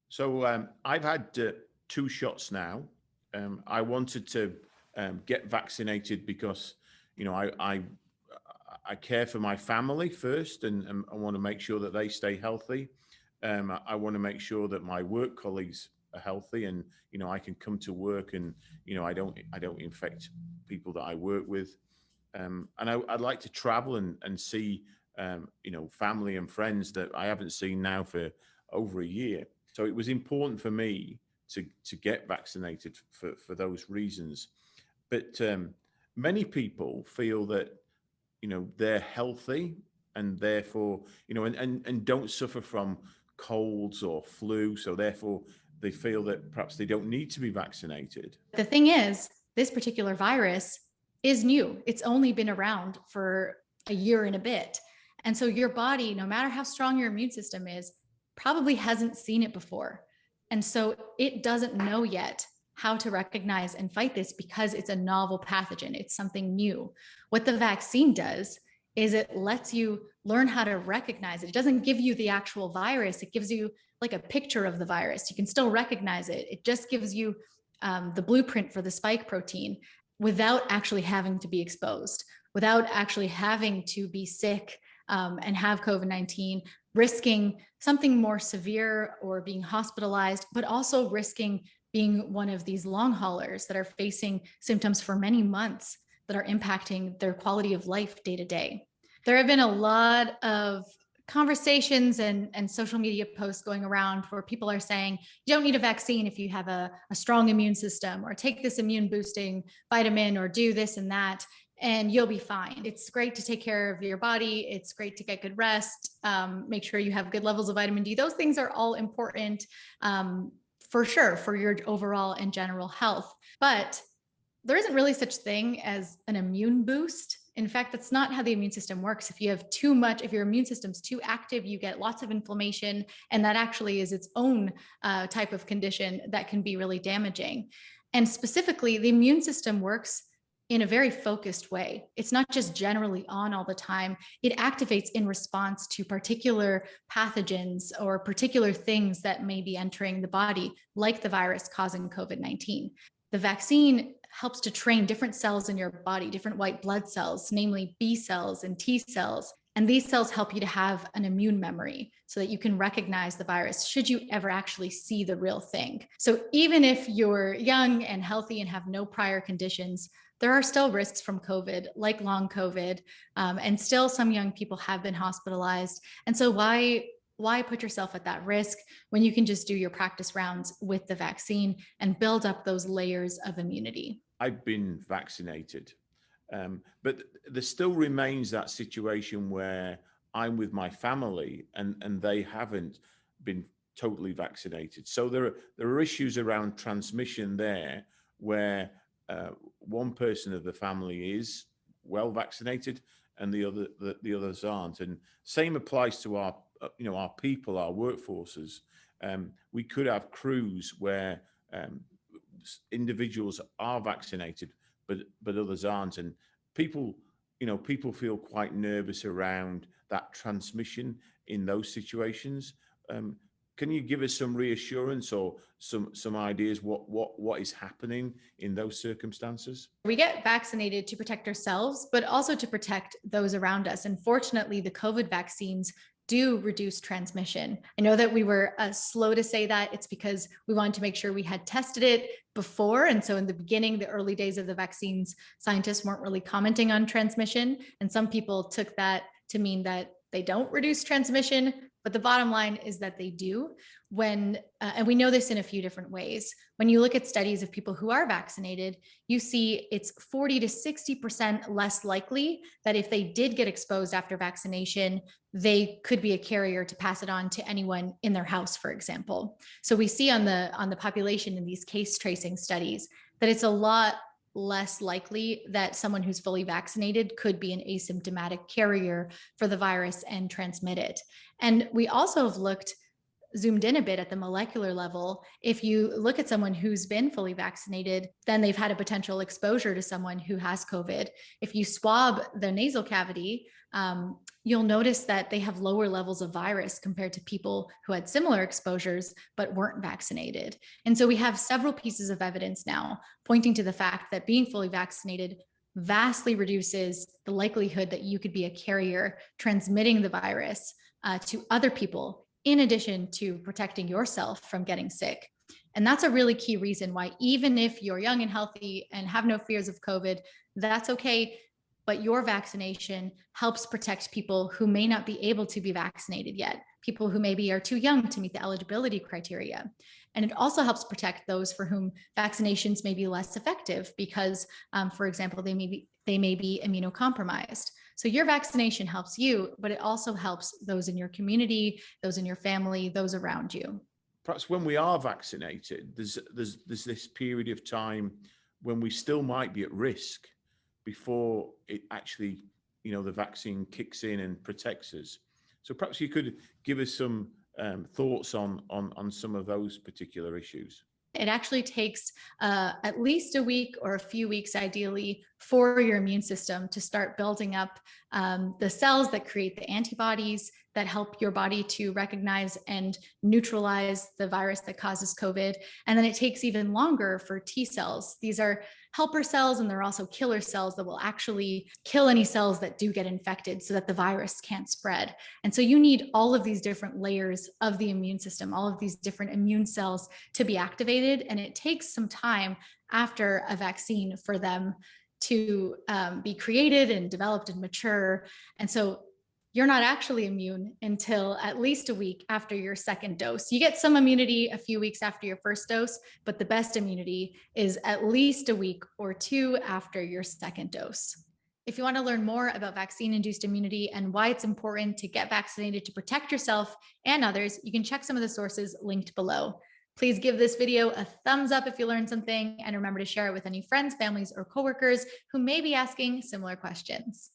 So I've had two shots now. I wanted to get vaccinated because, I care for my family first, and I want to make sure that they stay healthy. I want to make sure that my work colleagues are healthy, and I can come to work, and I don't infect people that I work with. I'd like to travel and see family and friends that I haven't seen now for over a year. So it was important for me to get vaccinated for those reasons. But many people feel that they're healthy, and therefore and don't suffer from colds or flu, so therefore they feel that perhaps they don't need to be vaccinated. The thing is, this particular virus is new. It's only been around for a year and a bit. And so your body, no matter how strong your immune system is, probably hasn't seen it before. And so it doesn't know yet how to recognize and fight this because it's a novel pathogen. It's something new. What the vaccine does is it lets you learn how to recognize it. It doesn't give you the actual virus. It gives you like a picture of the virus. You can still recognize it. It just gives you the blueprint for the spike protein without actually having to be exposed, without actually having to be sick and have COVID-19, risking something more severe or being hospitalized, but also risking being one of these long haulers that are facing symptoms for many months that are impacting their quality of life day to day. There have been a lot of conversations and social media posts going around where people are saying you don't need a vaccine if you have a strong immune system, or take this immune boosting vitamin, or do this and that, and you'll be fine. It's great to take care of your body. It's great to get good rest. Make sure you have good levels of vitamin D. Those things are all important for sure for your overall and general health. But there isn't really such thing as an immune boost. In fact, that's not how the immune system works. If you have too much, if your immune system's too active, you get lots of inflammation, and that actually is its own type of condition that can be really damaging. And specifically, the immune system works in a very focused way. It's not just generally on all the time. It activates in response to particular pathogens or particular things that may be entering the body, like the virus causing COVID-19. The vaccine helps to train different cells in your body, different white blood cells, namely B cells and T cells. And these cells help you to have an immune memory so that you can recognize the virus should you ever actually see the real thing. So even if you're young and healthy and have no prior conditions, there are still risks from COVID, like long COVID, and still some young people have been hospitalized. And so why put yourself at that risk when you can just do your practice rounds with the vaccine and build up those layers of immunity? I've been vaccinated, but there still remains that situation where I'm with my family, and they haven't been totally vaccinated. So there are issues around transmission there, where one person of the family is well vaccinated and the others aren't. And same applies to our people, our workforces. We could have crews where individuals are vaccinated, but others aren't, and people feel quite nervous around that transmission in those situations. Can you give us some reassurance or some ideas what is happening in those circumstances? We get vaccinated to protect ourselves, but also to protect those around us. And fortunately, the COVID vaccines do reduce transmission. I know that we were slow to say that. It's because we wanted to make sure we had tested it before. And so in the beginning, the early days of the vaccines, scientists weren't really commenting on transmission. And some people took that to mean that they don't reduce transmission. But the bottom line is that they do. And we know this in a few different ways. When you look at studies of people who are vaccinated, you see it's 40 to 60% less likely that if they did get exposed after vaccination, they could be a carrier to pass it on to anyone in their house, for example. So we see on the population in these case tracing studies that it's a lot less likely that someone who's fully vaccinated could be an asymptomatic carrier for the virus and transmit it. And we also have looked zoomed in a bit at the molecular level, if you look at someone who's been fully vaccinated, then they've had a potential exposure to someone who has COVID. If you swab the nasal cavity, you'll notice that they have lower levels of virus compared to people who had similar exposures but weren't vaccinated. And so we have several pieces of evidence now pointing to the fact that being fully vaccinated vastly reduces the likelihood that you could be a carrier transmitting the virus to other people, in addition to protecting yourself from getting sick. And that's a really key reason why, even if you're young and healthy and have no fears of COVID, that's okay. But your vaccination helps protect people who may not be able to be vaccinated yet, people who maybe are too young to meet the eligibility criteria. And it also helps protect those for whom vaccinations may be less effective because, for example, they may be immunocompromised. So your vaccination helps you, but it also helps those in your community, those in your family, those around you. Perhaps when we are vaccinated, there's this period of time when we still might be at risk before it actually, the vaccine kicks in and protects us. So perhaps you could give us some thoughts on some of those particular issues. It actually takes at least a week or a few weeks, ideally, for your immune system to start building up the cells that create the antibodies that help your body to recognize and neutralize the virus that causes COVID. And then it takes even longer for T cells. These are helper cells, and they're also killer cells that will actually kill any cells that do get infected so that the virus can't spread. And so you need all of these different layers of the immune system, all of these different immune cells to be activated. And it takes some time after a vaccine for them to be created and developed and mature. And so you're not actually immune until at least a week after your second dose. You get some immunity a few weeks after your first dose, but the best immunity is at least a week or two after your second dose. If you want to learn more about vaccine-induced immunity and why it's important to get vaccinated to protect yourself and others, you can check some of the sources linked below. Please give this video a thumbs up if you learned something, and remember to share it with any friends, families, or coworkers who may be asking similar questions.